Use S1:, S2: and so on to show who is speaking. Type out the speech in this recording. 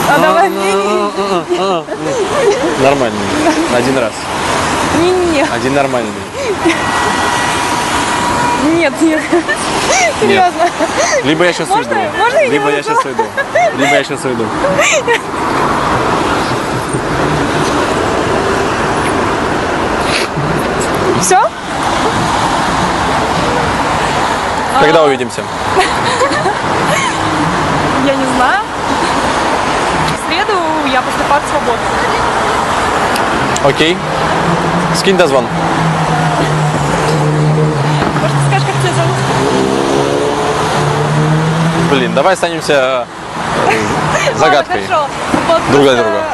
S1: А давай.
S2: Нормальный. Один раз.
S1: Не-не-не.
S2: Один нормальный.
S1: Нет, нет. Серьезно.
S2: Либо я сейчас
S1: Можно-
S2: уйду.
S1: можно я не
S2: Либо я
S1: уйду?
S2: сейчас уйду. Либо я сейчас уйду.
S1: Все?
S2: Когда увидимся?
S1: Я не знаю. В среду я после пар свободна.
S2: Окей. Скинь дозвон.
S1: Может, ты скажешь, как тебя зовут?
S2: Блин, давай останемся загадкой.
S1: Ладно, хорошо. Вот
S2: Друг для
S1: просто,
S2: друга.